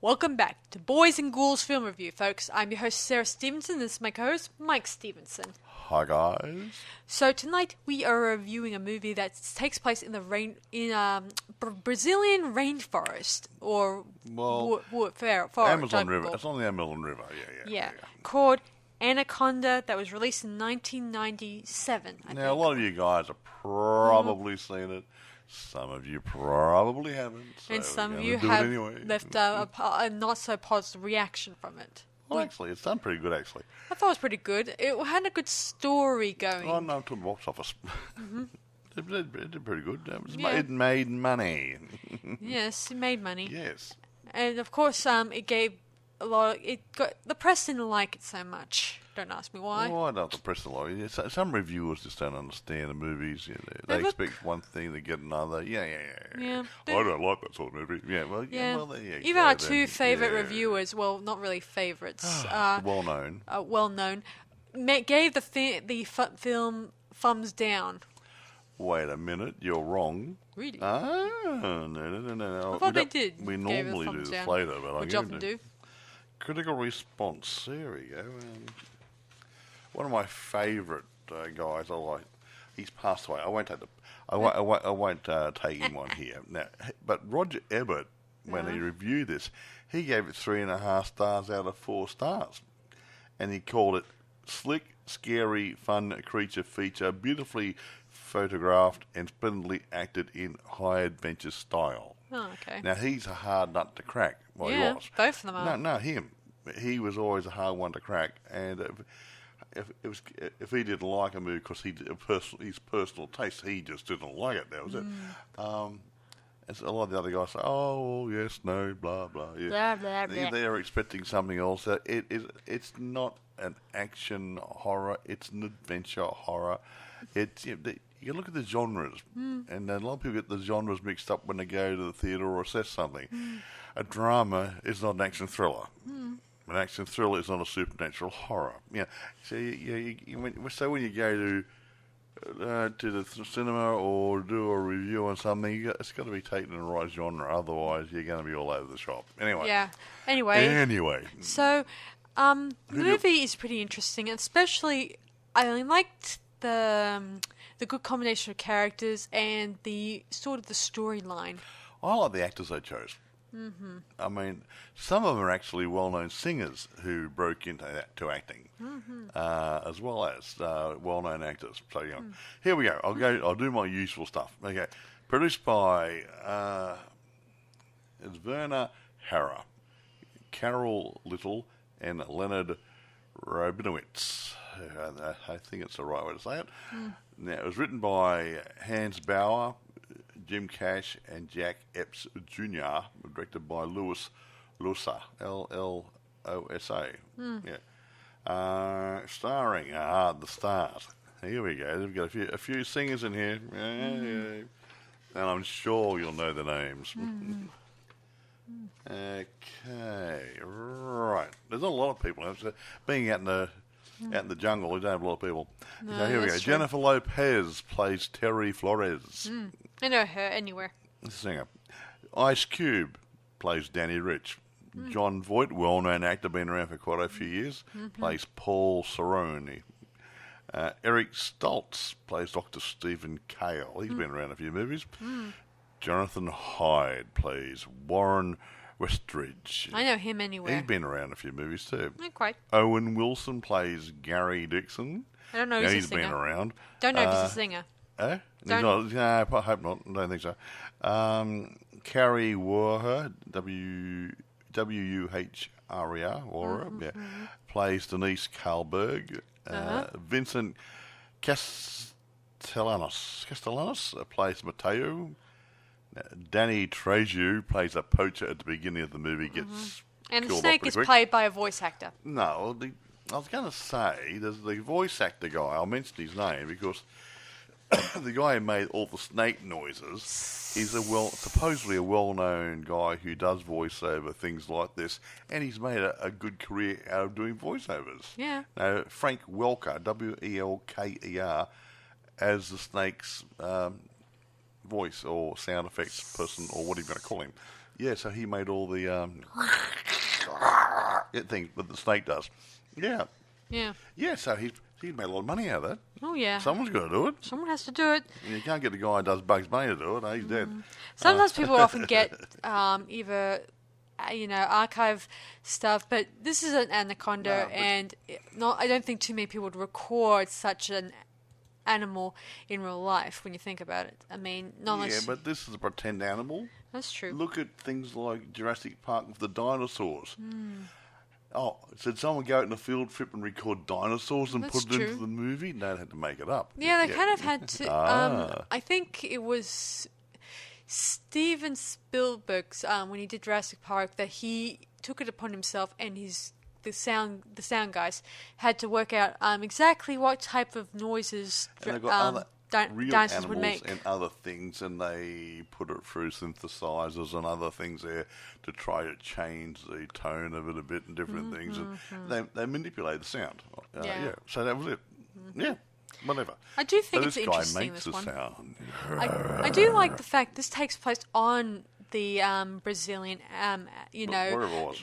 Welcome back to Boys and Ghouls Film Review, folks. I'm your host, Sarah Stephenson. This is my co-host, Mike Stephenson. Hi, guys. So tonight we are reviewing a movie that takes place in the Brazilian rainforest, or forest. Amazon River. It's on the Amazon River. Yeah. Called Anaconda, that was released in 1997. Now, a lot of you guys have probably seen it. Some of you probably haven't. So and some of you have left a not so positive reaction from it. Well, actually, it's done pretty good, actually. I thought it was pretty good. It had a good story going. Oh, no, to the box office. It did pretty good. It made money. Yes, it made money. Yes. And, of course, it gave a lot of... the press didn't like it so much. Don't ask me why. Well, I don't the press like it. Some reviewers just don't understand the movies. They expect one thing, they get another. Yeah. I don't like that sort of movie. Even our two favourite reviewers, well, not really favourites. Well known. Gave the film thumbs down. Wait a minute, you're wrong. Really? No. I thought they did. We normally do this later, but Which often do. Critical response. There we go. One of my favourite guys, I like. He's passed away. I won't take him on here now. But Roger Ebert, when he reviewed this, he gave it 3.5 stars out of 4 stars, and he called it slick, scary, fun creature feature, beautifully photographed and splendidly acted in high adventure style. Oh, okay. Now he's a hard nut to crack. Well, he was. Both of them are. No, him. He was always a hard one to crack, and if he didn't like a movie because his personal taste, he just didn't like it. That was it. And so a lot of the other guys say, "Oh, yes, no, blah blah." Yeah. Blah, blah, blah. They're expecting something else. It's not an action horror. It's an adventure horror. You look at the genres, and a lot of people get the genres mixed up when they go to the theatre or assess something. A drama is not an action thriller. An action thriller is not a supernatural horror. Yeah. So when you go to the cinema or do a review on something, it's got to be taken in the right genre. Otherwise, you're going to be all over the shop. Anyway. Yeah. Anyway. So, the movie is pretty interesting, especially I liked the good combination of characters and the sort of the storyline. I like the actors they chose. Mm-hmm. I mean, some of them are actually well-known singers who broke into acting, as well as well-known actors. So, here we go. I'll do my usual stuff. Okay, produced by it's Werner Harrer, Carol Little, and Leonard Rabinowitz. I think it's the right way to say it. Now, it was written by Hans Bauer, Jim Cash, and Jack Epps Jr., directed by Louis Losa, L-L-O-S-A. Starring the stars. Here we go. We've got a few singers in here. And I'm sure you'll know the names. Okay, right. There's not a lot of people. Being out in the jungle, we don't have a lot of people. No, so here we go. True. Jennifer Lopez plays Terry Flores. I know her anywhere. Singer. Ice Cube plays Danny Rich. John Voight, well-known actor, been around for quite a few years, plays Paul Cerrone. Eric Stoltz plays Dr. Stephen Cale. He's been around a few movies. Jonathan Hyde plays Warren Westridge. I know him anywhere. He's been around a few movies too. Not quite. Owen Wilson plays Gary Dixon. I don't know if he's a singer. He's been around. Don't know if he's a singer. Eh? No, I hope not. I don't think so. Carrie Wuher, W-U-H-R-E-R, plays Denise Karlberg. Vincent Castellanos plays Mateo. Danny Trejo plays a poacher at the beginning of the movie. Gets and the killed snake off is quick. played by a voice actor. No, I was going to say there's the voice actor guy. I'll mention his name because the guy who made all the snake noises is supposedly a well-known guy who does voiceover things like this, and he's made a good career out of doing voiceovers. Yeah. Now, Frank Welker, W-E-L-K-E-R, as the snake's voice or sound effects person, or what are you going to call him? Yeah, so he made all the things that the snake does. Yeah. Yeah. Yeah, so he made a lot of money out of that. Oh, yeah. Someone's got to do it. Someone has to do it. And you can't get the guy who does Bugs Bunny to do it. He's dead. Sometimes people often get either, archive stuff, but this is an Anaconda, and I don't think too many people would record such an animal in real life when you think about it. I mean, not unless... Yeah, but this is a pretend animal. That's true. Look at things like Jurassic Park with the dinosaurs. Oh, did someone go out in the field trip and record dinosaurs and put it into the movie? No, they had to make it up. Yeah, they kind of had to. I think it was Steven Spielberg's when he did Jurassic Park that he took it upon himself, and the sound guys had to work out exactly what type of noises real dinosaurs would make. And other things, and they put it through synthesizers and other things there to try to change the tone of it a bit and different things. And they manipulate the sound. Yeah, so that was it. Yeah, whatever. I do think it's this interesting. Guy makes this one. Sound. I do like the fact this takes place on the Brazilian,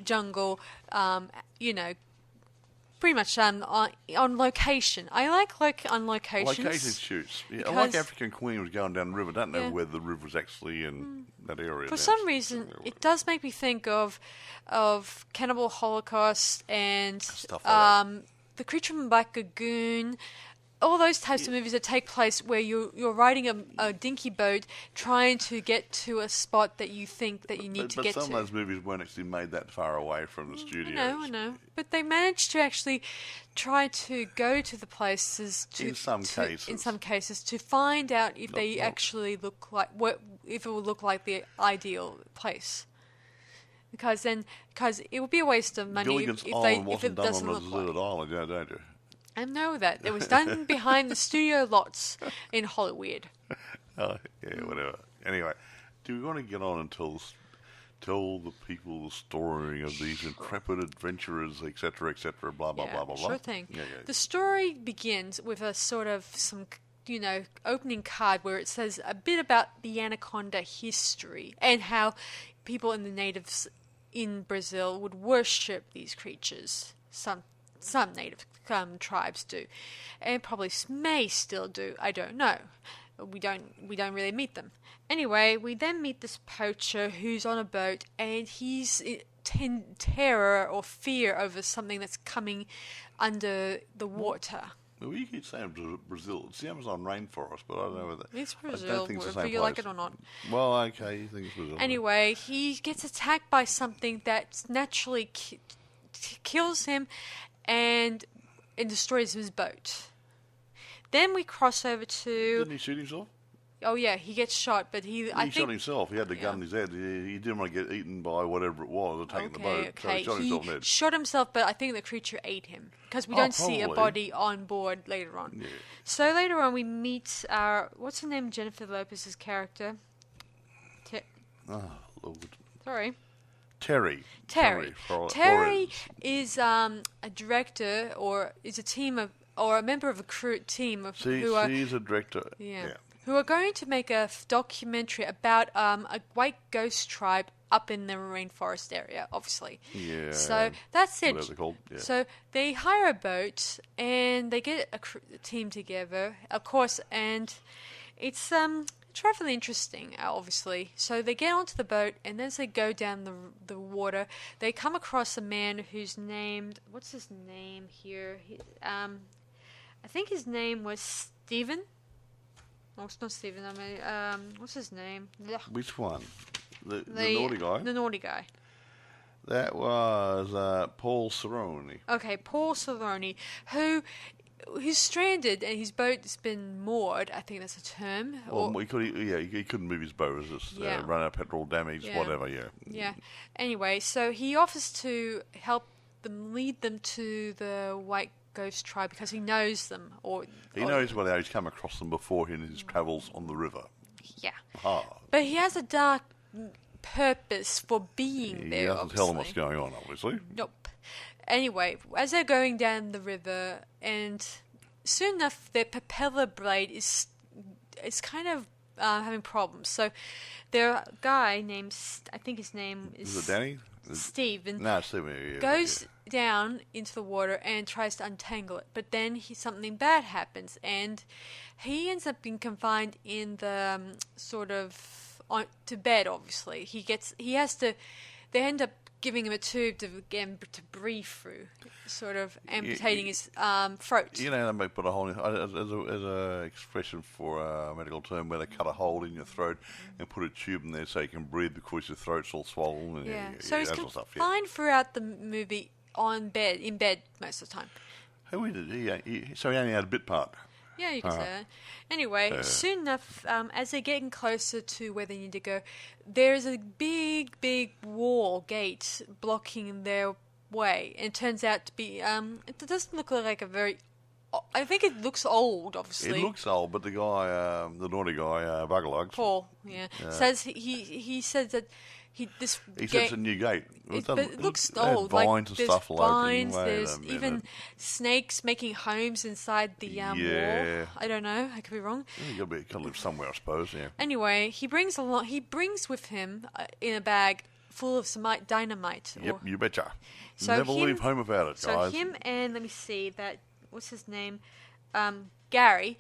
jungle. Pretty much on location. I like on locations. Location shoots. Yeah, like African Queen was going down the river. I don't know whether the river was actually in that area. For some reason, it does make me think of Cannibal Holocaust and stuff like The Creature from Black Lagoon. All those types of movies that take place where you're riding a dinky boat trying to get to a spot that you think that you need to get to. But some of those movies weren't actually made that far away from the studios. I know. But they managed to actually try to go to the places in some cases to find out if they actually look like if it will look like the ideal place. Because it would be a waste of money if it doesn't look like. Desert Island, don't you? I know that. It was done behind the studio lots in Hollywood. Oh, yeah, whatever. Anyway, do we want to get on and tell the people the story of these intrepid adventurers, etc., blah, blah, blah, blah, blah? Sure thing. Yeah. The story begins with a sort of some, opening card where it says a bit about the Anaconda history and how people in the natives in Brazil would worship these creatures. Some native tribes do, and probably may still do. I don't know. We don't really meet them. Anyway, we then meet this poacher who's on a boat, and he's in terror or fear over something that's coming under the water. Well, you keep saying Brazil. It's the Amazon rainforest, but I don't know whether it's Brazil. Whether you like it or not. Well, okay, you think it's Brazil. Anyway, he gets attacked by something that naturally kills him and destroys his boat. Then we cross over to... Didn't he shoot himself? Oh, yeah, he gets shot, but he shot himself. He had the gun in his head. He didn't want to get eaten by whatever it was attacking the boat. Okay. So he shot himself in the head. Shot himself, but I think the creature ate him. Because we don't see a body on board later on. Yeah. So later on we meet our... What's her name? Jennifer Lopez's character. Lord. Sorry. Terry is a director or is a team of or a member of a team of she's a director. Yeah. Who are going to make a documentary about a white ghost tribe up in the rainforest area, obviously. Yeah. So that's it. What are they called? Yeah. So they hire a boat and they get a team together, of course, and it's travel interesting, obviously. So they get onto the boat, and as they go down the water, they come across a man who's named... What's his name here? I think his name was Stephen. No, it's not Stephen. I mean, what's his name? Which one? The naughty guy? The naughty guy. That was Paul Cerrone. Okay, Paul Cerrone, who's stranded and his boat's been moored. I think that's a term. Well, he couldn't move his boat. It was just run out of petrol, damaged, whatever. Yeah. Anyway, so he offers to help them, lead them to the white ghost tribe because he knows them, he knows how he's come across them before in his travels on the river. Yeah. Ah. But he has a dark purpose for being there. He doesn't tell them what's going on, obviously. Nope. Anyway, as they're going down the river, and soon enough, their propeller blade is kind of having problems. So their guy named, I think his name is... Is it Danny? Steve. No, Steve. Goes down into the water and tries to untangle it. But then something bad happens. And he ends up being confined in the to bed, obviously. They end up giving him a tube to breathe through, sort of amputating his throat. You know, they put a hole in, as a expression for a medical term where they cut a hole in your throat and put a tube in there so you can breathe because your throat's all swollen. And So he's confined throughout the movie in bed most of the time. So he only had a bit part. Yeah, you can say that. Anyway, soon enough, as they're getting closer to where they need to go, there's a big, big gate blocking their way. And it turns out to be, it doesn't look like a very... I think it looks old, obviously. It looks old, but the guy, the naughty guy, Buggerlugs... Paul, says he says that... He says it's a new gate. But it looks old. Vines and there's stuff vines, there's even snakes making homes inside the wall. I don't know. I could be wrong. You got to live somewhere, I suppose. Yeah. Anyway, he brings with him in a bag full of some dynamite. Yep, you betcha. So Never leave home without it, guys. So him and let me see what's his name, Gary.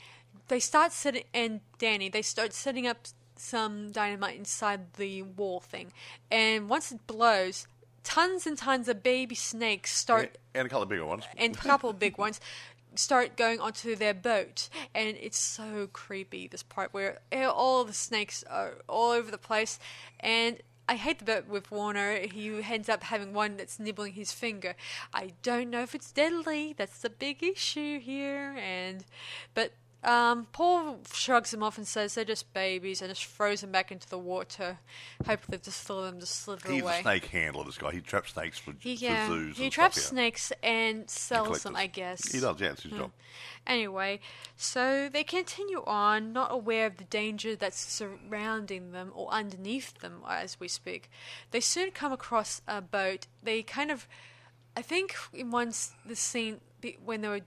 They start Danny. They start setting up some dynamite inside the wall thing, and once it blows, tons and tons of baby snakes start, and a couple of bigger ones, start going onto their boat, and it's so creepy, this part where all the snakes are all over the place. And I hate the bit with Warner. He ends up having one that's nibbling his finger. I don't know if it's deadly. That's the big issue here. But Paul shrugs them off and says they're just babies, and just throws them back into the water. Hopefully just for them to slither away. He's a snake handler, this guy. He traps snakes for zoos. He traps snakes and sells them, I guess. He does, it's his job. Anyway, so they continue on, not aware of the danger that's surrounding them or underneath them as we speak. They soon come across a boat. They kind of, I think in the scene, when they were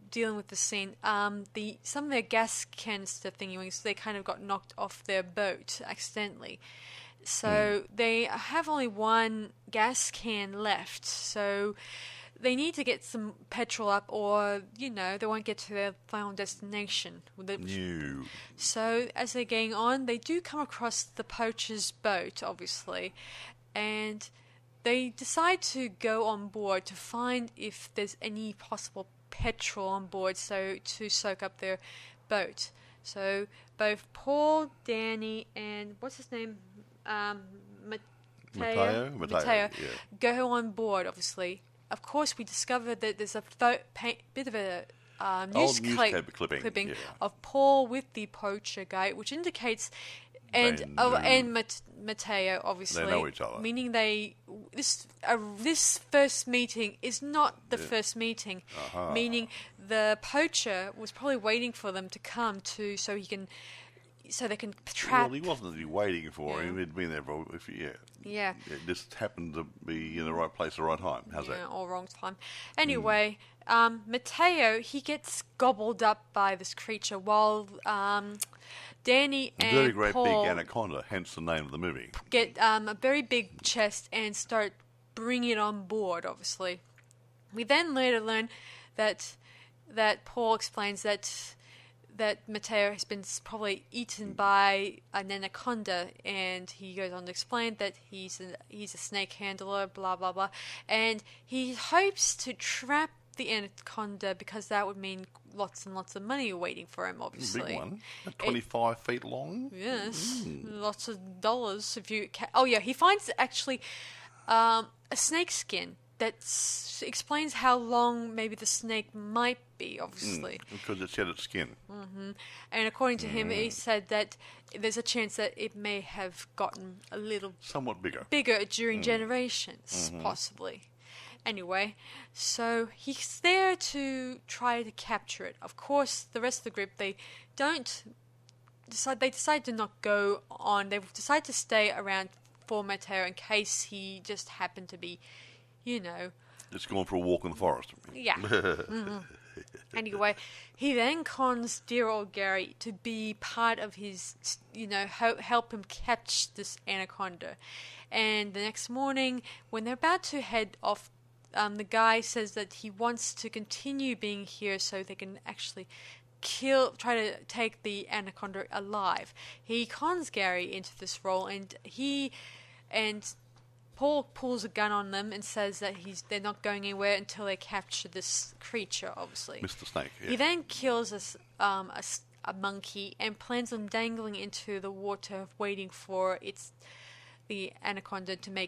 dealing with the scene, some of their gas canister thingy-wings, they kind of got knocked off their boat accidentally. So they have only one gas can left. So they need to get some petrol up, or they won't get to their final destination. So as they're going on, they do come across the poacher's boat, obviously, and they decide to go on board to find if there's any possible petrol on board, so to soak up their boat. So both Paul, Danny, and what's his name, Mateo, go on board. Obviously, of course, we discover that there's a bit of a newspaper clipping of Paul with the poacher guy, which indicates. And Mateo, obviously, they know each other. Meaning this first meeting is not the first meeting. Meaning the poacher was probably waiting for them to come so they can trap. Well, he wasn't really waiting for him. He'd been there for Yeah. It just happened to be in the right place at the right time. How's that? Or wrong time. Anyway, Mateo, he gets gobbled up by this creature while Danny and very great Paul big anaconda, hence the name of the movie. Get a very big chest and start bringing it on board, obviously. We then later learn that Paul explains that Mateo has been probably eaten by an anaconda, and he goes on to explain that he's a snake handler, blah, blah, blah. And he hopes to trap the anaconda because that would mean lots and lots of money waiting for him, obviously. Big one. 25 feet long. Yes. Lots of dollars if you he finds actually a snake skin that explains how long maybe the snake might be, obviously. Because it shed its skin. And according to him, he said that there's a chance that it may have gotten a little... somewhat bigger. Bigger during generations, possibly. Anyway, so he's there to try to capture it. Of course, the rest of the group, they decide to not go on. They decide to stay around for Mateo in case he just happened to be, Just going for a walk in the forest. Yeah. Anyway, he then cons dear old Gary to be part of his, help him catch this anaconda. And the next morning, when they're about to head off, the guy says that he wants to continue being here so they can actually try to take the anaconda alive. He cons Gary into this role, and Paul pulls a gun on them and says that they're not going anywhere until they capture this creature, obviously. Mr. Snake, yeah. He then kills a monkey and plans on dangling into the water, waiting for the anaconda to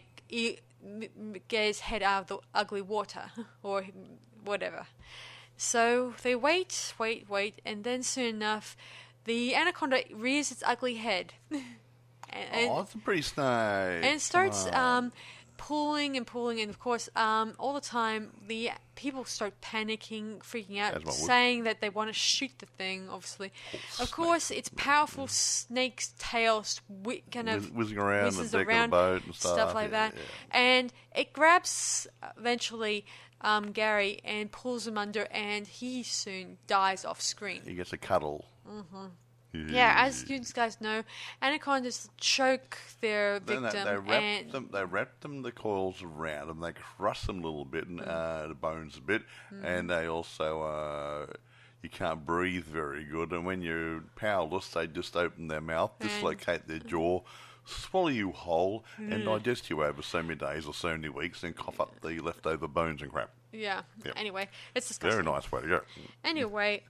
get his head out of the ugly water, or whatever. So they wait, and then soon enough, the anaconda rears its ugly head. It's a pretty snake. And starts pulling, and of course, all the time, the people start panicking, freaking out, saying that they want to shoot the thing, obviously. Of course, its powerful snake's tail kind of whizzing around the deck of the boat and stuff like that. Yeah. And it grabs, eventually, Gary and pulls him under, and he soon dies off screen. He gets a cuddle. Mm-hmm. Yeah, as you guys know, anacondas choke their victim. They wrap them the coils around them. They crush them a little bit, and the bones a bit, and they also you can't breathe very good. And when you're powerless, they just open their mouth, dislocate their jaw, swallow you whole, and digest you over so many days or so many weeks, and cough up the leftover bones and crap. Yeah. Yep. Anyway, it's disgusting. Very nice way to go. Anyway,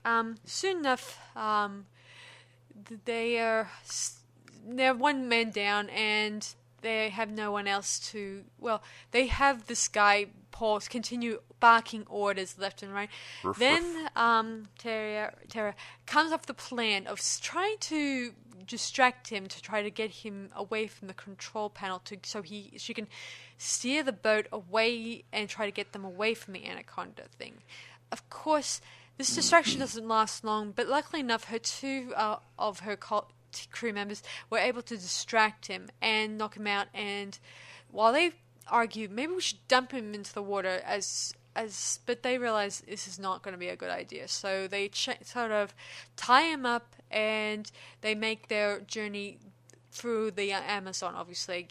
soon enough, they're one man down, and they have no one else to. Well, they have this guy Paul continue barking orders left and right. Ruff, then Tara comes up with the plan of trying to distract him, to try to get him away from the control panel, so she can steer the boat away and try to get them away from the anaconda thing. Of course, this distraction doesn't last long, but luckily enough, two of her crew members were able to distract him and knock him out. And while they argue, maybe we should dump him into the water, but they realize this is not going to be a good idea. So they sort of tie him up, and they make their journey through the Amazon, obviously.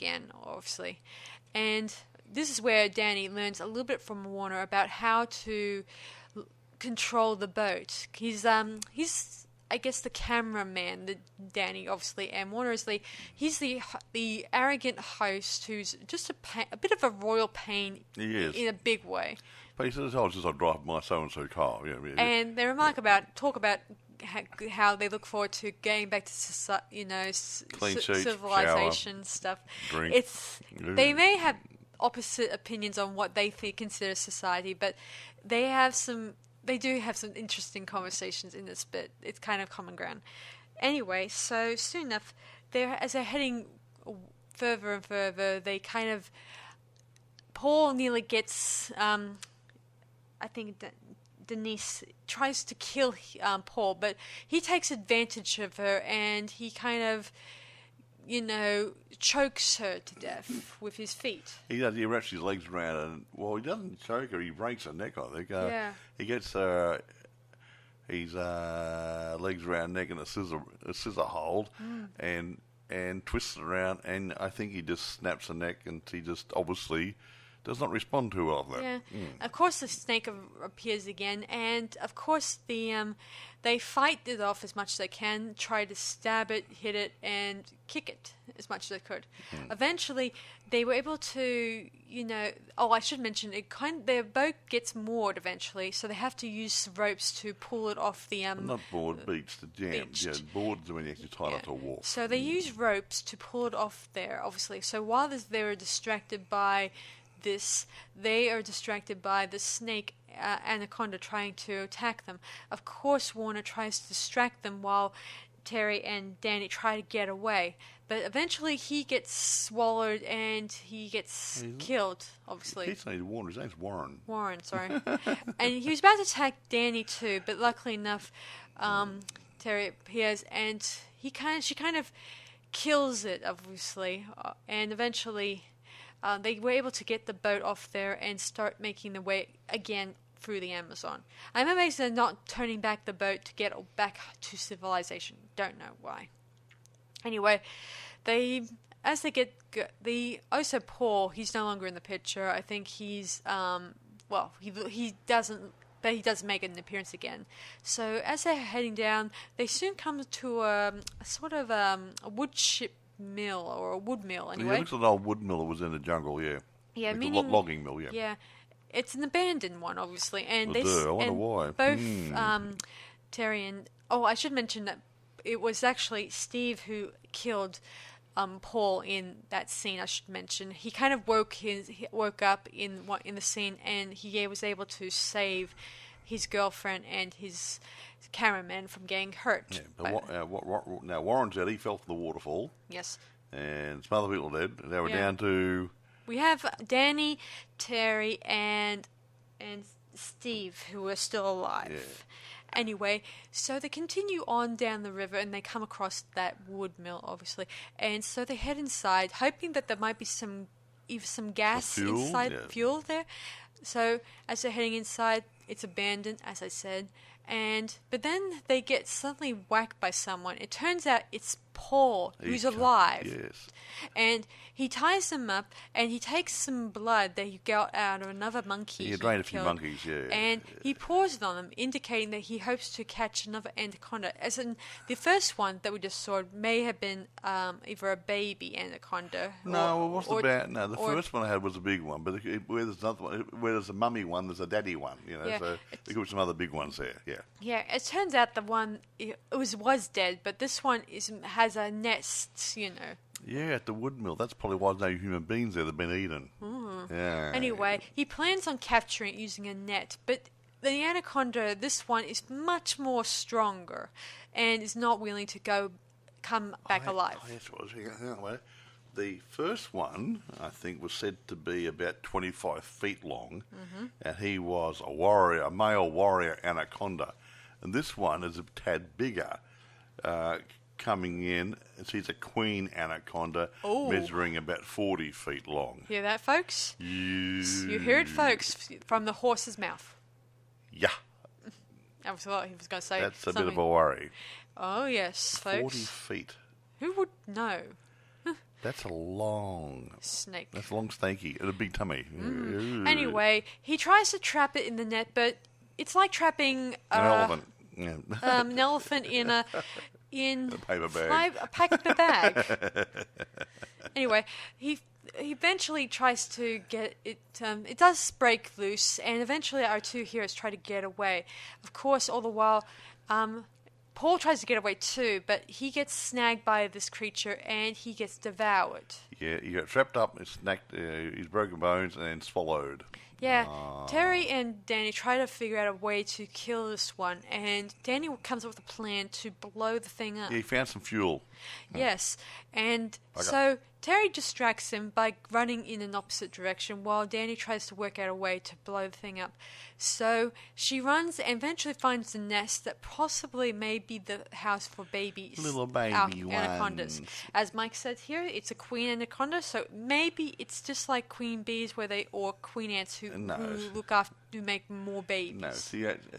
And this is where Danny learns a little bit from Warner about how to control the boat. He's I guess the cameraman, Danny, obviously, and Warner is he's the arrogant host who's just a bit of a royal pain. He is. In a big way. But he says, I drive my so-and-so car. Yeah. And they talk about how they look forward to getting back to civilization shower, stuff. Drink. They may have opposite opinions on what they consider society, but they do have some interesting conversations in this bit. It's kind of common ground. Anyway, so soon enough, as they're heading further and further, they kind of... Paul nearly gets... I think Denise tries to kill Paul, but he takes advantage of her, and he kind of... chokes her to death with his feet. He does. He wraps his legs around her. And, well, he doesn't choke her. He breaks her neck, I think. Yeah. He gets his legs around her neck in a scissor hold, and twists it around. And I think he just snaps her neck, and she just obviously does not respond too well to that. Yeah. Of course, the snake appears again, and of course they fight it off as much as they can, try to stab it, hit it, and kick it as much as they could. Eventually, they were able to, I should mention, their boat gets moored eventually, so they have to use ropes to pull it off the... not board, beached, jammed. Yeah, boards are when you actually tie it up to a wall. So they use ropes to pull it off there, obviously. So while they're distracted by this, they are distracted by the snake Anaconda trying to attack them. Of course, Warner tries to distract them while Terry and Danny try to get away. But eventually he gets swallowed and he gets killed, obviously. He's not Warner, his name's Warren. Warren, sorry. And he was about to attack Danny too, but luckily enough, Terry appears and she kind of kills it, obviously. And eventually... they were able to get the boat off there and start making the way again through the Amazon. I'm amazed they're not turning back the boat to get back to civilization. Don't know why. Anyway, also Paul, he's no longer in the picture. I think he's, he doesn't make an appearance again. So as they're heading down, they soon come to a sort of a wood chip mill, or a wood mill anyway. Yeah, it looks like an old wood mill that was in the jungle, yeah. Yeah, like meaning... a logging mill, yeah. Yeah. It's an abandoned one, obviously. And I wonder why. Both Terry and... Oh, I should mention that it was actually Steve who killed Paul in that scene, I should mention. He kind of woke up in the scene, and he was able to save his girlfriend and his cameraman from getting hurt. Yeah, but now Warren said he fell for the waterfall. Yes. And some other people did. They were down to... We have Danny, Terry, and Steve, who are still alive. Yeah. Anyway, so they continue on down the river, and they come across that wood mill, obviously. And so they head inside, hoping that there might be some gas inside, fuel there. So as they're heading inside, it's abandoned, as I said. But then they get suddenly whacked by someone. It turns out it's Paul, who's alive. Yes. And he ties them up, and he takes some blood that he got out of another monkey. He drained a few monkeys, yeah. And he pours it on them, indicating that he hopes to catch another anaconda. As in, the first one that we just saw may have been either a baby anaconda. The first one I had was a big one, but where there's another one, where there's a mummy one, there's a daddy one, so there could be some other big ones there, yeah. Yeah, it turns out the one was dead, but this one has a nest, Yeah, at the wood mill. That's probably why there's no human beings there. They've been eaten. Yeah. Anyway, he plans on capturing it using a net, but the anaconda, this one, is much more stronger and is not willing to come back alive. The first one, I think, was said to be about 25 feet long, and he was a male warrior anaconda. And this one is a tad bigger, coming in. She's a queen anaconda, measuring about 40 feet long. Hear that, folks? Yes. You hear it, folks, from the horse's mouth. Yeah. I thought he was going to say that's something. a bit of a worry. Oh, yes, folks. 40 feet. Who would know? That's a long... snake. That's a long snakey and a big tummy. Anyway, he tries to trap it in the net, but it's like trapping... an elephant. Yeah. An elephant in a paper bag. A paper bag. Anyway, he eventually tries to get it. It does break loose, and eventually our two heroes try to get away. Of course, all the while, Paul tries to get away too, but he gets snagged by this creature and he gets devoured. Yeah, he got trapped up and snagged his broken bones and then swallowed. Yeah, Terry and Danny try to figure out a way to kill this one, and Danny comes up with a plan to blow the thing up. Yeah, he found some fuel. Yes, and so Terry distracts him by running in an opposite direction while Danny tries to work out a way to blow the thing up. So she runs and eventually finds the nest that possibly may be the house for babies. Little baby anacondas. ones. As Mike said here, it's a queen anaconda, so maybe it's just like queen bees or queen ants who make more babies. No,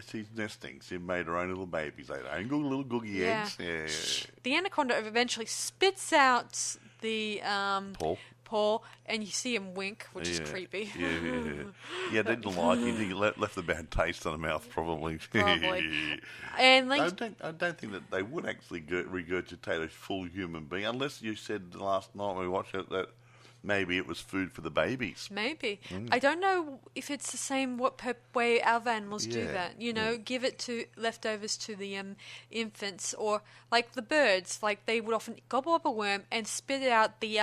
she's nesting. She made her own little babies. They own little googie eggs. Yeah. The anaconda eventually spits out the Paul, and you see him wink, which is creepy. Yeah, they didn't like it. He left a bad taste in the mouth, probably. And I don't think that they would actually regurgitate a full human being, unless you said last night when we watched it that maybe it was food for the babies. Maybe. I don't know if it's the same way other animals do that. Give it to leftovers to the infants, or like the birds, like they would often gobble up a worm and spit out the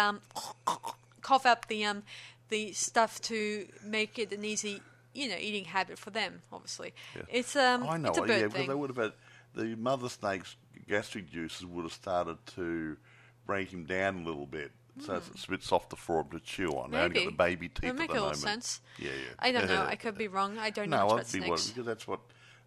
cough out the stuff to make it an easy eating habit for them. Obviously, it's I know it's a bird thing. Because they would have had the mother snake's gastric juices would have started to break him down a little bit. So it's a bit softer for him to chew on. They only got the baby teeth at the moment. That makes a little sense. Yeah. I don't know. I could be wrong. I don't know much about snakes. Because that's what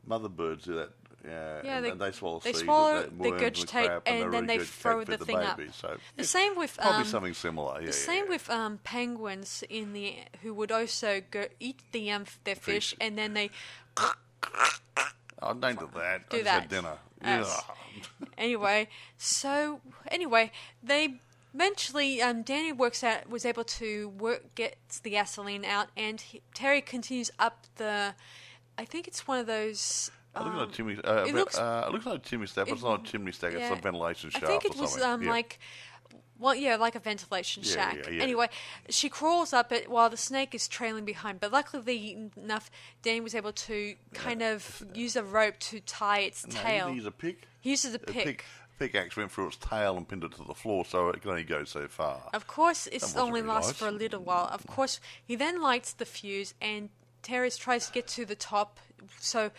mother birds do. That Yeah, and they swallow they seeds, swallow, and they worms and regurgitate, crap, and then they they regurgitate throw for the the thing up. baby. So The same with probably something similar. the same with penguins who would also go eat their fish, and then they I don't do that. do I just that. had dinner. Yes. Anyway, they eventually Danny was able to get the gasoline out, and Terry continues up the. I think it's one of those. It looks like a chimney. it looks like a chimney stack, but it's not a chimney stack. It's a ventilation shaft. I think it was or something. like a ventilation shack. Yeah. Anyway, she crawls up it while the snake is trailing behind. But luckily enough, Danny was able to kind of use a rope to tie its tail. He uses a pick. He uses a pick. Pickaxe went through its tail and pinned it to the floor, so it can only go so far. Of course, it wasn't only very lasts nice. for a little while. Of course, he then lights the fuse, and Terry tries to get to the top, so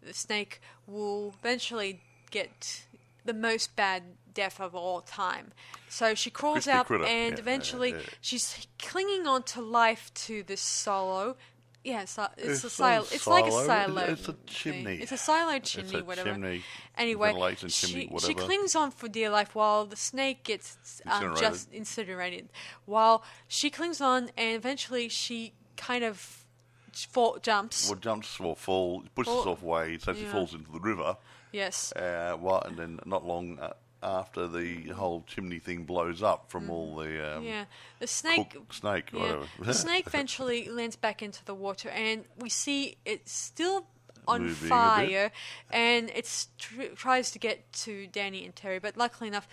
the snake will eventually get the most bad death of all time. So she crawls Crispy out, critter. and Yeah, eventually yeah. she's clinging on to life to this silo. Yeah, it's like a silo. silo. It's a chimney. It's a silo chimney, It's a whatever. chimney, Anyway, ventilation chimney, she whatever. clings on for dear life while the snake gets Incinerated. just incinerated. While she clings on, and eventually she kind of jumps. Well, jumps or fall, pushes herself away, so she falls into the river. Yes. And then not long after the whole chimney thing blows up from all the The snake. snake, Yeah. whatever. The snake eventually lands back into the water, and we see it's still on Moving a fire, and it tries to get to Danny and Terry. But luckily enough,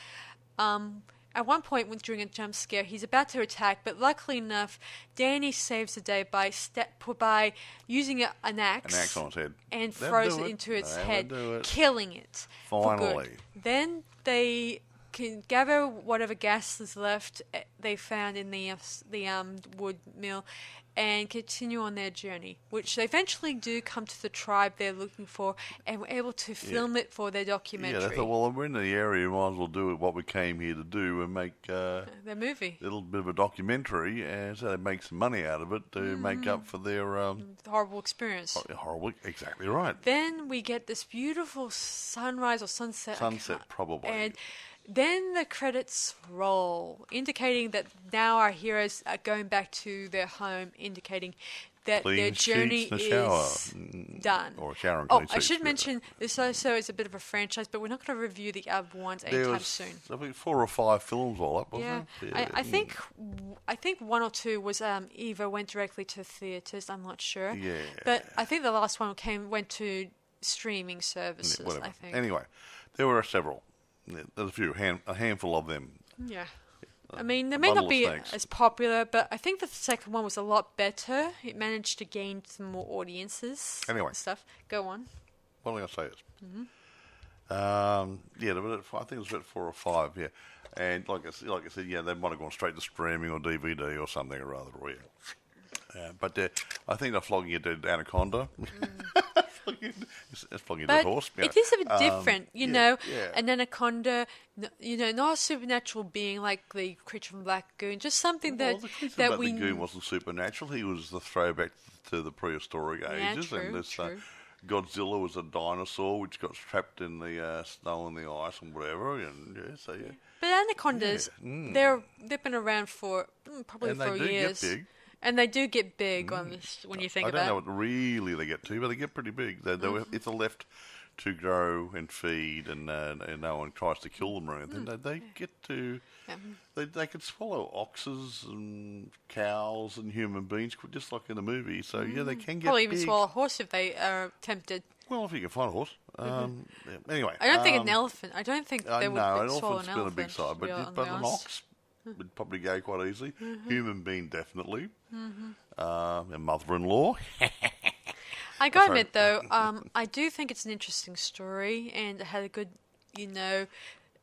at one point during a jump scare, he's about to attack, but luckily enough, Danny saves the day by using an axe. An axe on its head. And That'll throws do it it. into its That'll head, do it. killing it. For Finally. good. Then they can gather whatever gas is left they found in the wood mill and continue on their journey, which they eventually do come to the tribe they're looking for, and were able to film it for their documentary. Yeah, they thought, well, we're in the area, we might as well do what we came here to do and make their movie. a little bit of a documentary, and so they make some money out of it to make up for their Horrible experience. horrible. Exactly right. Then we get this beautiful sunrise or sunset. Sunset, probably. And then the credits roll, indicating that now our heroes are going back to their home, indicating that Clean their journey sheets and a shower. is done. Or a shower and Oh, clean I sheets, should yeah. mention this also is a bit of a franchise, but we're not going to review the other ones anytime soon. I think 4 or 5 films all up, Yeah, wasn't there? I think 1 or 2 was either went directly to theaters. I'm not sure. Yeah. But I think the last one went to streaming services. Whatever. I think. Anyway, there were several. There's a handful of them. Yeah. I mean, they may not be as popular, but I think the second one was a lot better. It managed to gain some more audiences. Anyway. And stuff. Go on. What am I going to say is? I think it was about 4 or 5, yeah. And like I said, yeah, they might have gone straight to streaming or DVD or something or other. Or, yeah. But I think they're flogging it at Anaconda. It's flogging a dead horse. It is a bit different, you know. Yeah. An anaconda, not a supernatural being like the creature from Black Lagoon, just something Well, the creature that about we. the goon wasn't supernatural. He was the throwback to the prehistoric ages. True, and this true. Godzilla was a dinosaur which got trapped in the snow and the ice and whatever. And yeah. But anacondas, they've been around for probably And for they do years. get big. And they do get big on this when you think I about it. don't know what really they get to, but they get pretty big. If they're left to grow and feed, and no one tries to kill them or anything, they get to. They could swallow oxes and cows and human beings, just like in the movie. So yeah, they can get Probably big. even swallow a horse if they are tempted. Well, if you can find a horse. Anyway, I don't think an elephant. I don't think they would no, an swallow elephant's an been a elephant. big side, to be but an honest. ox would probably go quite easily. Human being, definitely. A mother-in-law. I gotta admit though, I do think it's an interesting story, and it had a good,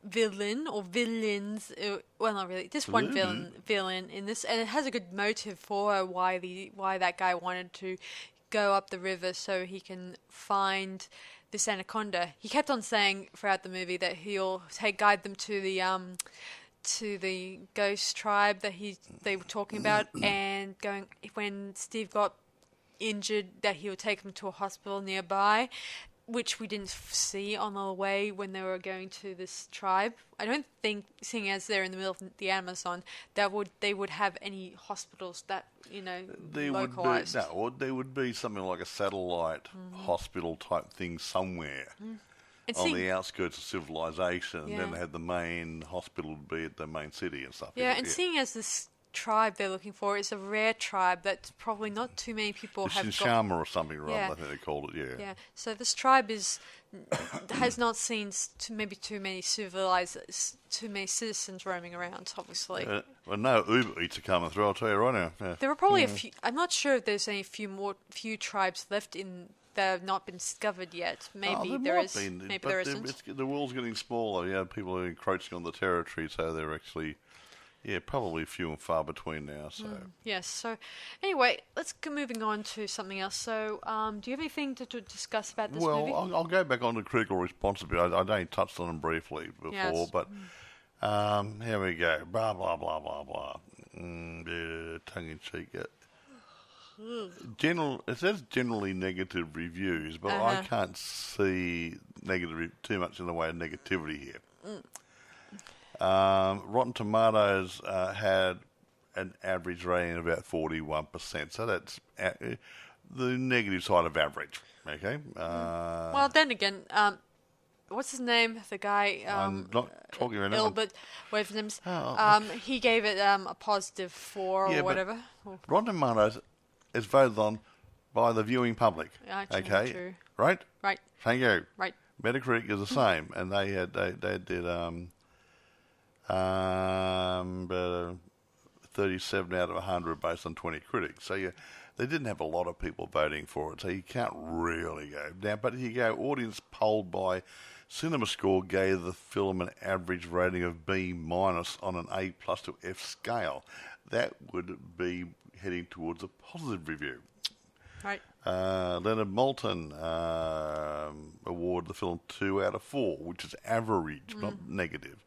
villain or villains. Well, not really, just one villain in this, and it has a good motive for why that guy wanted to go up the river so he can find this anaconda. He kept on saying throughout the movie that he'll guide them to the ghost tribe that they were talking about, and when Steve got injured, that he would take him to a hospital nearby. which we didn't see on the way when they were going to this tribe. I don't think, seeing as they're in the middle of the Amazon, they would have any hospitals that, localized. There would be something like a satellite hospital type thing somewhere on the outskirts of civilization, and then they had the main hospital be at the main city and stuff. Seeing as this tribe they're looking for is a rare tribe that probably not too many people have got. Or something, right? I think they called it. Yeah. So this tribe has not seen too many citizens roaming around. Obviously. Well, no Uber Eats are coming through. I'll tell you right now. Yeah. There are probably a few. I'm not sure if there's any few tribes left in that have not been discovered yet. Maybe there is. Maybe there isn't. The world's getting smaller. Yeah, people are encroaching on the territory, so they're actually. Yeah, probably few and far between now. So yes. So anyway, let's go moving on to something else. So, do you have anything to discuss about this movie? Well, I'll go back on the critical responsibility. I only touched on them briefly before, but here we go. Blah blah blah blah blah. Tongue in cheek. It says generally negative reviews, but I can't see too much in the way of negativity here. Rotten Tomatoes had an average rating of about 41%, so that's the negative side of average. Okay. Well, then again, what's his name? The guy. I'm not talking about Ilbert Williams. He gave it a positive 4 or whatever. Rotten Tomatoes is voted on by the viewing public. Okay. True. Right. Right. Thank you. Right. Metacritic is the same, and they did. 37 out of 100 based on 20 critics. So they didn't have a lot of people voting for it, so you can't really go down. But you go, audience polled by CinemaScore gave the film an average rating of B- on an A+ to F scale. That would be heading towards a positive review. Right. Leonard Maltin awarded the film 2 out of 4, which is average, not negative.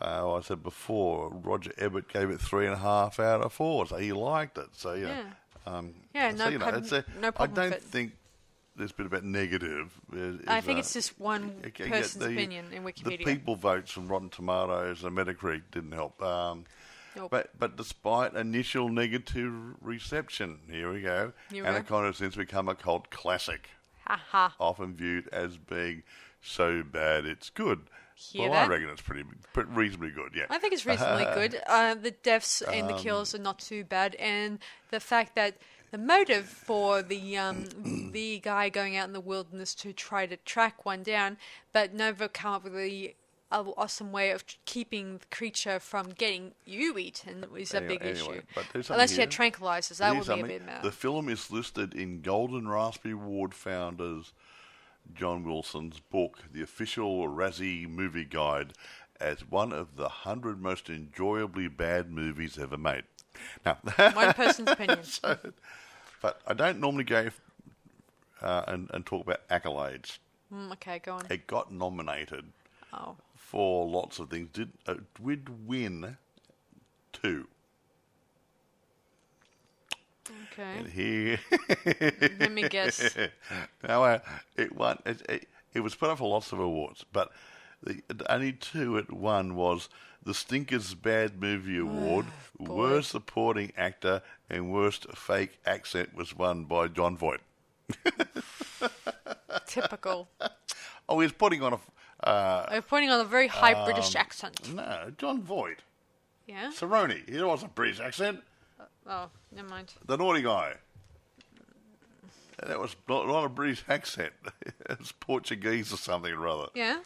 I said before, Roger Ebert gave it 3.5 out of 4, so he liked it. So no problem. I don't think this bit about negative. I think it's just one person's opinion in Wikipedia. The people votes from Rotten Tomatoes and Metacritic didn't help. Nope. But despite initial negative reception, here we go. Anaconda has since become a cult classic, often viewed as being so bad it's good. I reckon it's pretty reasonably good, yeah. I think it's reasonably good. The deaths and the kills are not too bad, and the fact that the motive for the guy going out in the wilderness to try to track one down, but never come up with the awesome way of keeping the creature from getting you eaten is a big issue. Unless you had tranquilizers, that would be a bit mad. The film is listed in Golden Raspberry Award founders John Wilson's book, The Official Razzie Movie Guide, as one of the 100 most enjoyably bad movies ever made. Now, one person's opinion. But I don't normally go and talk about accolades. Okay, go on. It got nominated for lots of things. Did win 2. Okay. And here, let me guess. Now, it won. It was put up for lots of awards, but the only 2 it won was the Stinkers Bad Movie Award. Worst Supporting Actor and Worst Fake Accent was won by John Voight. Typical. Oh, he's putting on a very high British accent. No, John Voight. Yeah. Cerrone. He wasn't a British accent. Oh, never mind. The naughty guy. That was not a British accent. It's Portuguese or something or other. Yeah.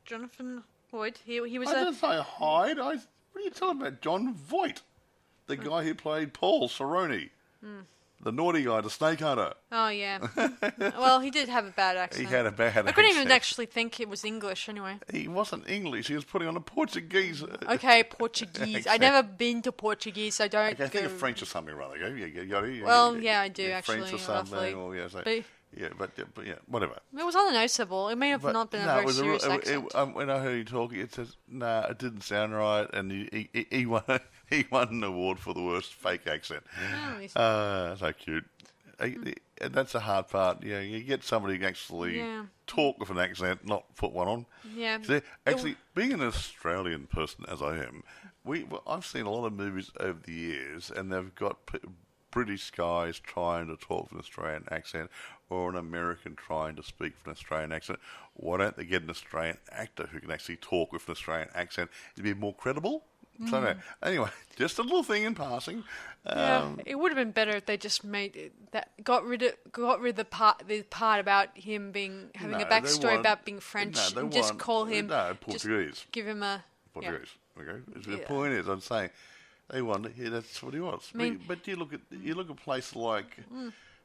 Jonathan Voight. He was I didn't say Hyde. What are you talking about? John Voight. The guy who played Paul Cerrone. The naughty guy, the snake hunter. Oh, yeah. Well, he did have a bad accent. He had a bad accent. I couldn't even actually think it was English anyway. He wasn't English. He was putting on a Portuguese Okay, Portuguese. I've never been to Portuguese, so I don't think of French or something, rather. Yeah, I do, actually. French or something. But whatever. It was unnoticeable. It may have not been a very serious accent. When I heard you talking, it says, it didn't sound right, and he won an award for the worst fake accent. Oh, so cute. And that's the hard part. Yeah, you get somebody who can actually talk with an accent, not put one on. Yeah. See, actually, being an Australian person as I am, I've seen a lot of movies over the years, and they've got British guys trying to talk with an Australian accent, or an American trying to speak with an Australian accent. Why don't they get an Australian actor who can actually talk with an Australian accent to be more credible? So anyway, just a little thing in passing. It would have been better if they just made that got rid of the part about him having a backstory about being French, and just call him Portuguese. Just give him a Portuguese. Okay, the point is, I'm saying they wanted. Yeah, that's what he was. But you look at places like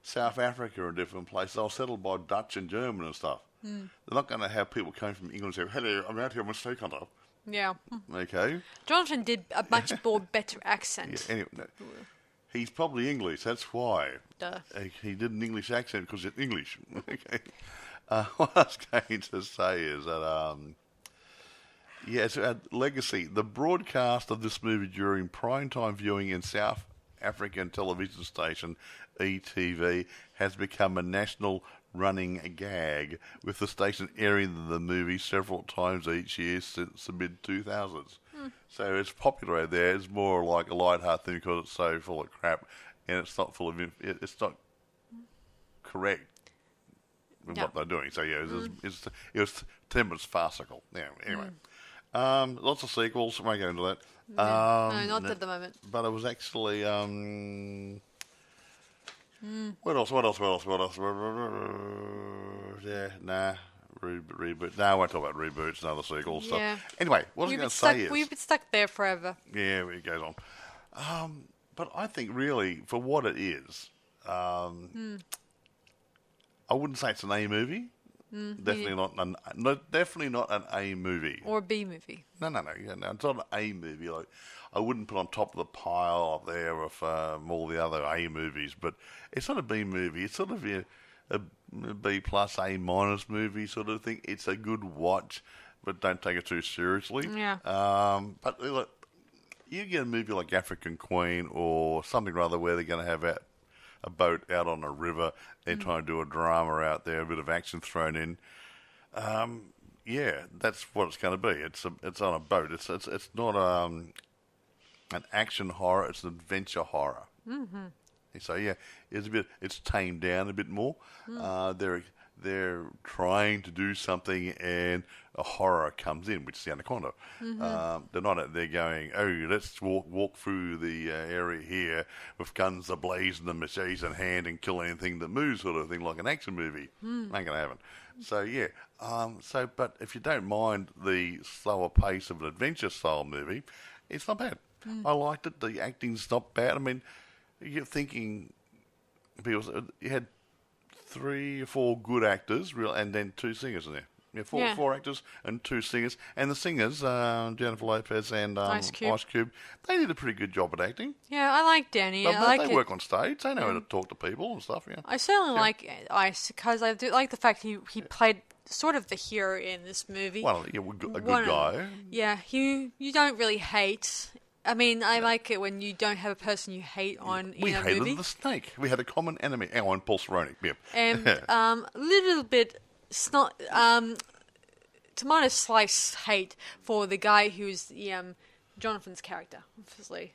South Africa and different places. They're settled by Dutch and German and stuff. They're not going to have people coming from England and say, "Hello, I'm out here, I'm a steak hunter." Yeah. Okay. Jonathan did a much more better accent. Yeah, anyway, he's probably English. That's why. Duh. He did an English accent because it's English. Okay. What I was going to say is that, it's legacy. The broadcast of this movie during primetime viewing in South African television station ETV has become a national running gag, with the station airing the movie several times each year since the mid-2000s. So it's popular out there. It's more like a light-hearted thing because it's so full of crap, and it's not full of it's not correct with what they're doing. So yeah, it was 10 minutes farcical. Yeah. Anyway, lots of sequels. I won't go into that. No, not at the moment. But it was actually. What else? Yeah, nah. Reboot. No, I won't talk about reboots and other sequels stuff. Anyway, what I was going to say is... We've been stuck there forever. Yeah, it goes on. But I think really, for what it is, I wouldn't say it's an A movie. Definitely not an A movie. Or a B movie. No. Yeah, no, it's not an A movie. Like, I wouldn't put on top of the pile up there with all the other A movies, but it's not a B movie. It's sort of a B plus, A minus movie sort of thing. It's a good watch, but don't take it too seriously. Yeah. But look, you get a movie like African Queen or something rather where they're going to have a boat out on a river. They're trying to do a drama out there, a bit of action thrown in. Yeah, that's what it's going to be. It's on a boat. It's not an action horror. It's an adventure horror. Mm-hmm. So yeah, it's tamed down a bit more. They're trying to do something, and a horror comes in, which is the Anaconda. Mm-hmm. They're not out there going, "Oh, let's walk through the area here with guns ablaze and machetes in hand and kill anything that moves," sort of thing, like an action movie. Ain't gonna happen. So yeah. But if you don't mind the slower pace of an adventure style movie, it's not bad. I liked it. The acting's not bad. I mean, you're thinking you had 3 or 4 good actors, and then 2 singers in there. Yeah, four actors and 2 singers. And the singers, Jennifer Lopez and Ice Cube, they did a pretty good job at acting. Yeah, I like Danny. They work on stage. They know how to talk to people and stuff. Yeah, I certainly like Ice because I do like the fact he played sort of the hero in this movie. Well, yeah, a good guy. Yeah, you don't really hate. I mean, I like it when you don't have a person you hate in a movie. We hated the snake. We had a common enemy. Our own Paul Cerrone. Yep. And a little bit tomato slice hate for the guy who's the Jonathan's character, obviously.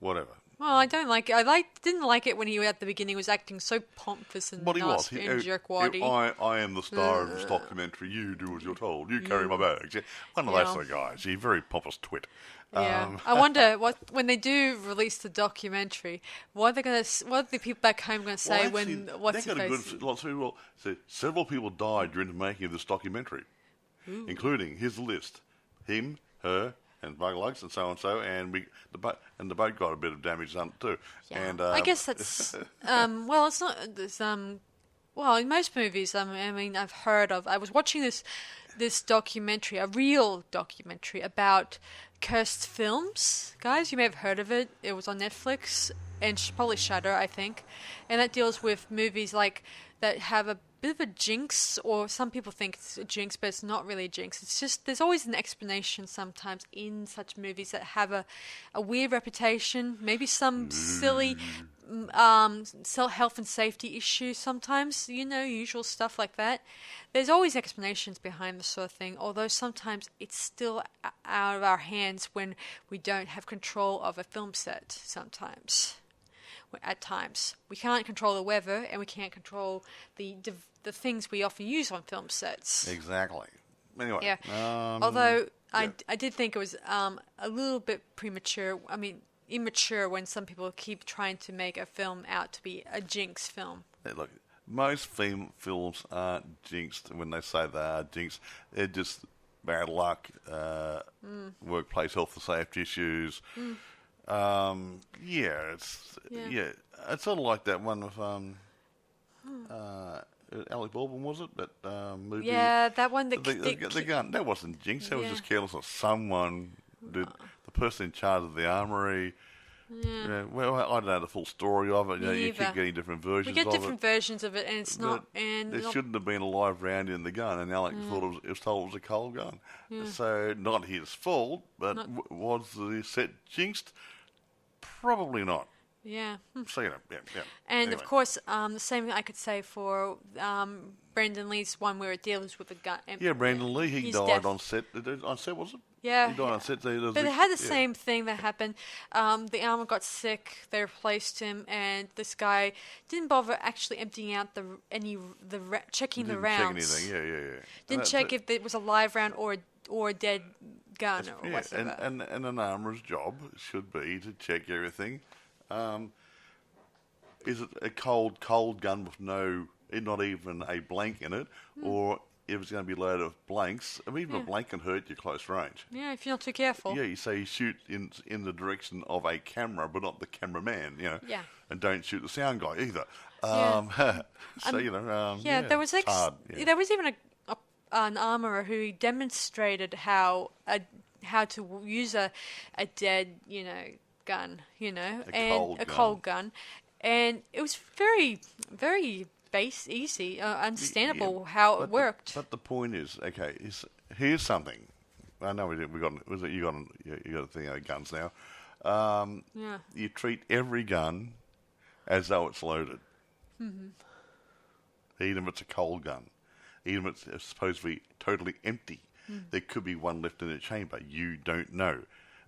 Whatever. Well, I don't like it. Didn't like it when he at the beginning was acting so pompous and nasty and jerkwaddy. I am the star of this documentary. You do as you're told. You carry my bags. Yeah. One of those sort of guys. He's a very pompous twit. Yeah. I wonder when they do release the documentary, what are the people back home going to say what's his face? Several people died during the making of this documentary, including his list, him, her, and bug lugs and so, and the boat got a bit of damage done too. Yeah. And I guess that's well, it's not. Well, in most movies, I mean, I've heard of. I was watching this documentary, a real documentary about cursed films. Guys, you may have heard of it. It was on Netflix and probably Shudder, I think, and that deals with movies like that have a bit of a jinx, or some people think it's a jinx, but it's not really a jinx. It's just there's always an explanation sometimes in such movies that have a weird reputation, maybe some silly health and safety issues sometimes, usual stuff like that. There's always explanations behind this sort of thing, although sometimes it's still out of our hands when we don't have control of a film set sometimes. At times. We can't control the weather, and we can't control the things we often use on film sets. Exactly. Anyway. Yeah. Although I did think it was a little bit premature. I mean, immature when some people keep trying to make a film out to be a jinx film. Hey, look, most films aren't jinxed when they say they are jinxed. They're just bad luck, workplace health and safety issues. It's sort of like that one with Alec Baldwin, was it? That movie? Yeah, that one. The gun. That wasn't jinx. That was just carelessness. Someone did. The person in charge of the armory. Yeah. Well, I don't know the full story of it. You keep getting different versions of it. We get different versions of it, and it's not. And there shouldn't have been a live round in the gun, and Alec thought it was told it was a cold gun. Yeah. So not his fault, but was the set jinxed? Probably not. Yeah. So, yeah. And anyway. of course, the same thing I could say for Brandon Lee's one where it deals with a gun. Yeah, Brandon Lee, he died on set. On set, was it? Yeah. He died on set. But it had the same thing that happened. The armor got sick. They replaced him, and this guy didn't bother actually emptying out checking the rounds. Check anything. Yeah. Didn't check if it was a live round or a dead gun or whatever. And an armorer's job should be to check everything. Is it a cold gun with not even a blank in it, or if it's going to be loaded with blanks? I mean, even a blank can hurt you close range. Yeah, if you're not too careful. Yeah, you say you shoot in the direction of a camera, but not the cameraman. Yeah. And don't shoot the sound guy either. There was there was even an armorer who demonstrated how to use a dead gun, a cold gun, and it was very, very easy, understandable how it worked. But the point is, okay, here's something. I know you got a thing of guns now. You treat every gun as though it's loaded. Mm-hmm. Even if it's a cold gun, even if it's supposed to be totally empty, there could be one left in the chamber. You don't know.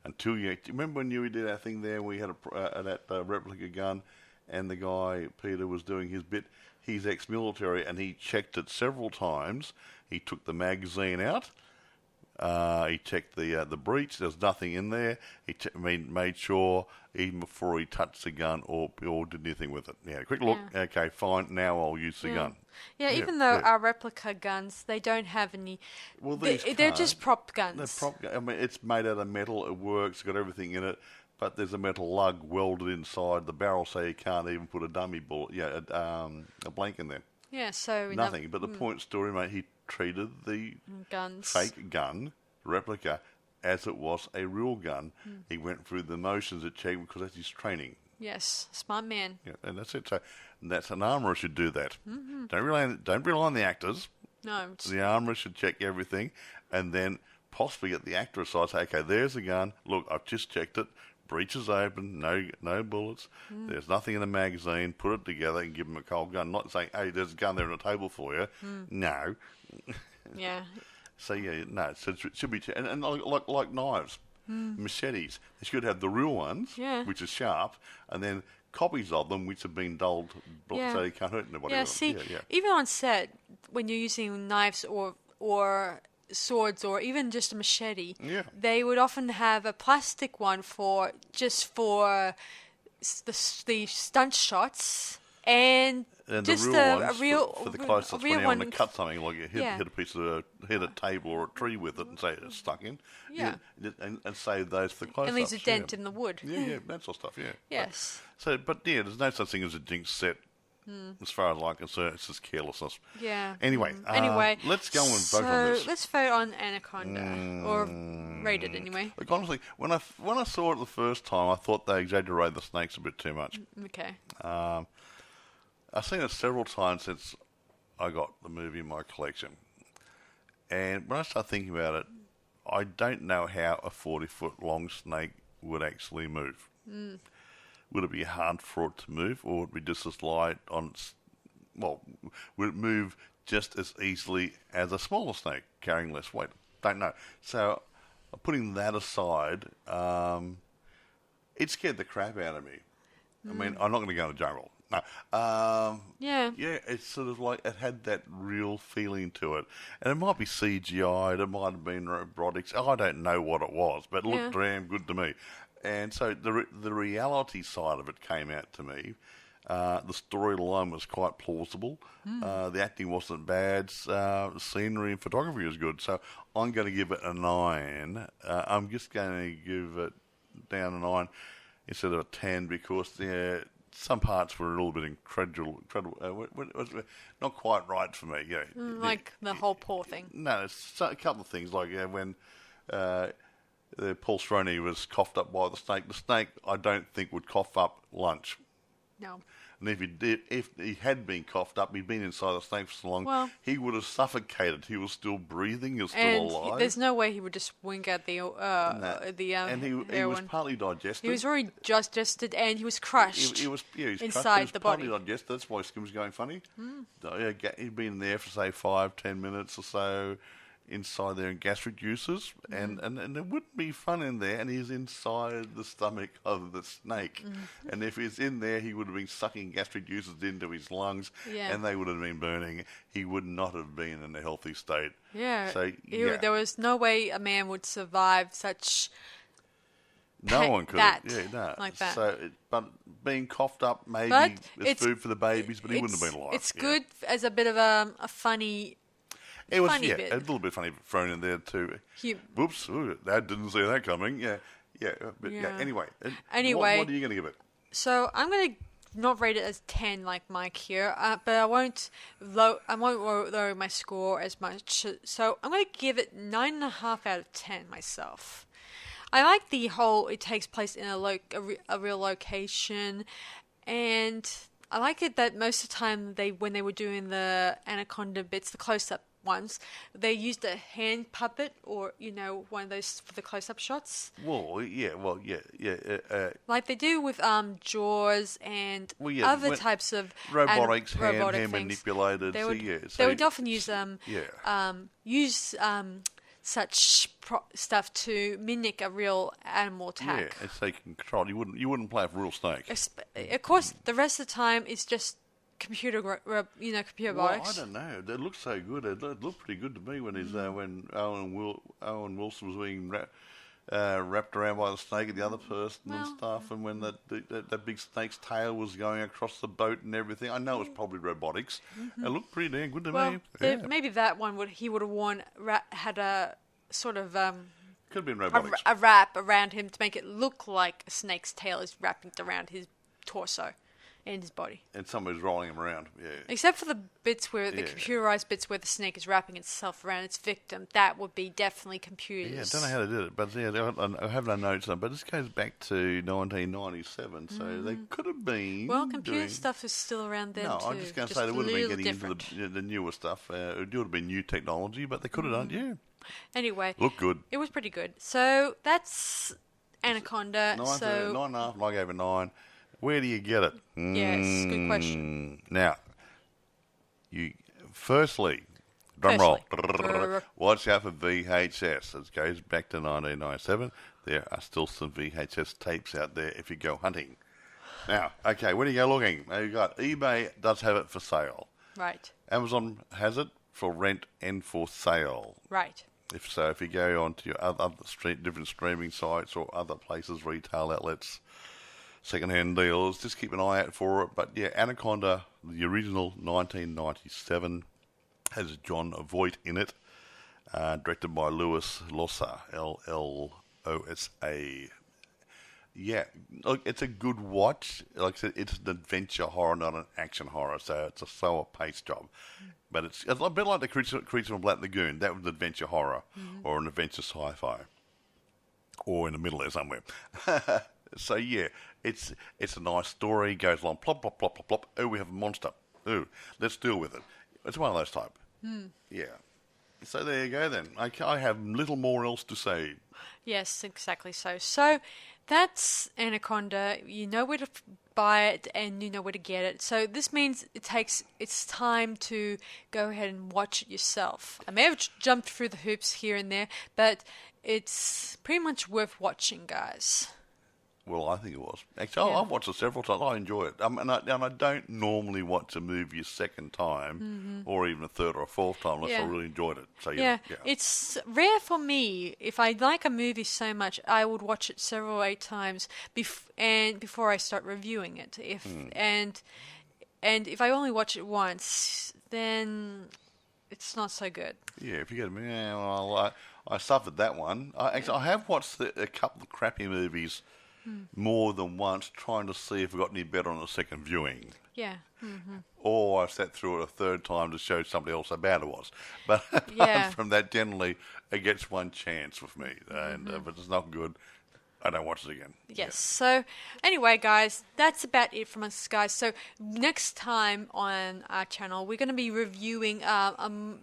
Until you remember when you did our thing there, we had that replica gun, and the guy Peter was doing his bit. He's ex-military, and he checked it several times. He took the magazine out. He checked the breech. There's nothing in there. He made sure even before he touched the gun or did anything with it. Yeah, quick look. Yeah. Okay, fine. Now I'll use the gun. Yeah, even though our replica guns, they don't have any. Well, they're just prop guns. They're prop. I mean, it's made out of metal. It works. It's got everything in it. But there's a metal lug welded inside the barrel, so you can't even put a dummy bullet. Yeah, a blank in there. Yeah, so nothing. But the point story, mate, he treated the fake gun replica as it was a real gun. He went through the motions of checking because that's his training. Yes, smart man. Yeah, and that's it. So that's an armourer should do that. Mm-hmm. Don't rely on the actors. No, the armourer should check everything, and then possibly get the actor aside. Say, okay, there's the gun. Look, I've just checked it. Breech is open. No bullets. There's nothing in the magazine. Put it together and give them a cold gun. Not saying, hey, there's a gun there on the table for you. No. Yeah. So it should be, and like knives, machetes. They should have the real ones, which are sharp, and then copies of them which have been dulled so they can't hurt anybody. Yeah, see, even on set, when you're using knives or swords or even just a machete, they would often have a plastic one for the stunt shots and just the real for the closest when you one want to cut something, like you hit a table or a tree with it and say it's stuck in, and save those for the close-ups. And leaves a dent in the wood. Yeah, that sort of stuff. Yeah. Yes. But there's no such thing as a jinx set. As far as I'm concerned, it's just carelessness. Yeah. Anyway, let's go and vote on this. Let's vote on Anaconda, or rate it anyway. Look, honestly, when I saw it the first time, I thought they exaggerated the snakes a bit too much. Okay. I've seen it several times since I got the movie in my collection, and when I start thinking about it, I don't know how a 40-foot long snake would actually move. would it be hard for it to move, or would it be just as light on its... Well, would it move just as easily as a smaller snake carrying less weight? Don't know. So, putting that aside, it scared the crap out of me. I mean, I'm not going to go in the jungle. No. Yeah, it's sort of like it had that real feeling to it. And it might be CGI'd, it might have been robotics. I don't know what it was, but it looked damn good to me. And so the reality side of it came out to me. The storyline was quite plausible. The acting wasn't bad. Scenery and photography was good. So I'm going to give it a 9. I'm just going to give it down a 9 instead of a 10 because some parts were a little bit incredible, not quite right for me. Yeah, like the whole paw thing. No, it's a couple of things like when Paul Stroni was coughed up by the snake I don't think would cough up lunch. No. And if he had been coughed up, he'd been inside the snake for so long, he would have suffocated. He was still breathing, he was still alive. There's no way he would just wink at the and he was partly digested. He was already digested, and he was crushed. He was inside the body. Partly digested. That's why his skin was going funny. He'd been there for say 5-10 minutes or so inside there in gastric juices, and there wouldn't be fun in there, and he's inside the stomach of the snake. And if he's in there, he would have been sucking gastric juices into his lungs, and they would have been burning. He would not have been in a healthy state. Yeah. So there was no way a man would survive such... No one could. Like that. So, but being coughed up maybe is food for the babies, but he wouldn't have been alive. It's good as a bit of a funny... It was funny bit. A little bit funny thrown in there too. Whoops! Dad didn't see that coming. Anyway, what are you going to give it? So I'm going to not rate it as 10 like Mike here, but I won't lower my score as much. So I'm going to give it 9.5 out of 10 myself. I like the whole. It takes place in a real location, and I like it that most of the time when they were doing the Anaconda bits, the close-up ones, they used a hand puppet or, one of those for the close-up shots. Like they do with Jaws and other types of robotic hand manipulated. They would often use such stuff to mimic a real animal attack. Yeah, it's taken control. You wouldn't play a real snake. Of course, the rest of the time it's just computer robotics. I don't know. It looked so good. It looked pretty good to me when when Owen Wilson was being wrapped around by the snake and the other person and stuff, and when that big snake's tail was going across the boat and everything. I know it was probably robotics. It looked pretty damn good to me. Maybe that one he would have had a sort of could have been robotics. A wrap around him to make it look like a snake's tail is wrapped around his torso and his body. And somebody's rolling him around, Except for the bits where the computerized bits where the snake is wrapping itself around its victim, that would be definitely computers. Yeah, I don't know how they did it, but I have no notes on it. But this goes back to 1997, so they could have been. Well, computer stuff is still around then too. No, I'm just going to say they would have been getting into the newer stuff. It would have been new technology, but they could have done, Anyway, looked good. It was pretty good. So that's Anaconda. 9.5, and I gave it 9. Where do you get it? Yes, good question. Now, firstly, drum roll. Watch out for VHS. It goes back to 1997. There are still some VHS tapes out there if you go hunting. Now, okay, where do you go looking? Now, you've got eBay does have it for sale. Right. Amazon has it for rent and for sale. Right. If you go onto your other different streaming sites or other places, retail outlets, second-hand deals, just keep an eye out for it. But Anaconda, the original 1997, has John Voight in it, directed by Louis Losa, L-L-O-S-A. Yeah, look, it's a good watch. Like I said, it's an adventure horror, not an action horror, so it's a slower-paced job. But it's a bit like the Creature from Black Lagoon. That was adventure horror or an adventure sci-fi, or in the middle there somewhere. So it's a nice story. Goes along, plop, plop, plop, plop, plop. Oh, we have a monster. Oh, let's deal with it. It's one of those type. Yeah. So there you go then. I have little more else to say. Yes, exactly so. So That's Anaconda. You know where to buy it and you know where to get it. So this means it's time to go ahead and watch it yourself. I may have jumped through the hoops here and there, but it's pretty much worth watching, guys. Well, I think it was. Actually, Yeah. I've watched it several times. I enjoy it. And I don't normally watch a movie a second time or even a third or a fourth time unless I Yeah. really enjoyed it. So, Yeah, it's rare for me. If I like a movie so much, I would watch it 8 times before I start reviewing it. And if I only watch it once, then it's not so good. Yeah, if you get me, well, I suffered that one. I have watched a couple of crappy movies more than once, trying to see if it got any better on the second viewing. Yeah. Or I sat through it a third time to show somebody else how bad it was. But apart Yeah. from that, generally, it gets one chance with me. And if it's not good, I don't watch it again. Yes. So anyway, guys, that's about it from us, guys. So next time on our channel, we're going to be reviewing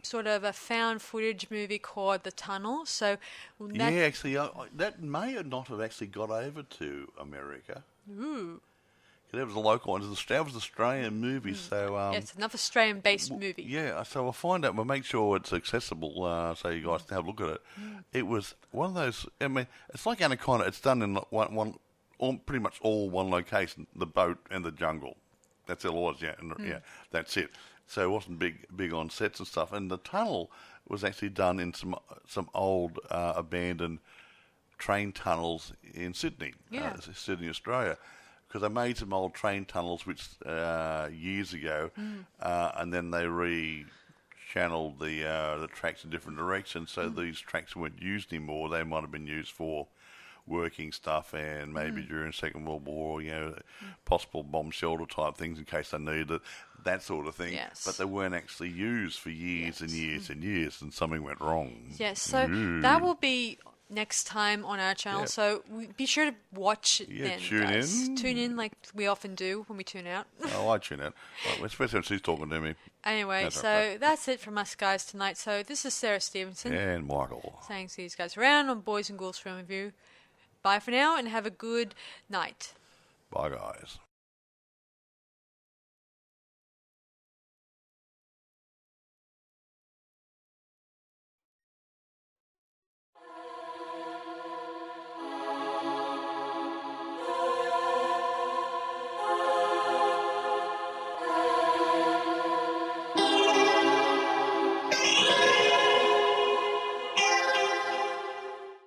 sort of a found footage movie called The Tunnel. So Yeah, actually, that may not have actually got over to America. Ooh. That was a local one. That was an Australian movie, so... It's another Australian-based movie. Yeah, so we'll find out. We'll make sure it's accessible so you guys can have a look at it. It was one of those... I mean, it's like Anaconda. It's done in pretty much all one location, the boat and the jungle. That's all it was, yeah. And, yeah, that's it. So it wasn't big on sets and stuff. And the tunnel was actually done in some old abandoned train tunnels in Sydney, Sydney, Australia. Because they made some old train tunnels years ago, and then they re-channeled the tracks in different directions. So these tracks weren't used anymore. They might have been used for working stuff and maybe during Second World War, possible bomb shelter type things in case they needed it, that sort of thing. Yes. But they weren't actually used for years and years and years, and something went wrong. Yes. So that will be next time on our channel. Yep. So be sure to watch it then, tune guys. in. Tune in like we often do when we tune out. Oh, I tune out. Well, especially when she's talking to me. Anyway, That's so okay. that's it from us guys tonight. So this is Sarah Stephenson And Michael. saying see you guys around on Boys and Ghouls Film Review. Bye for now and have a good night. Bye, guys.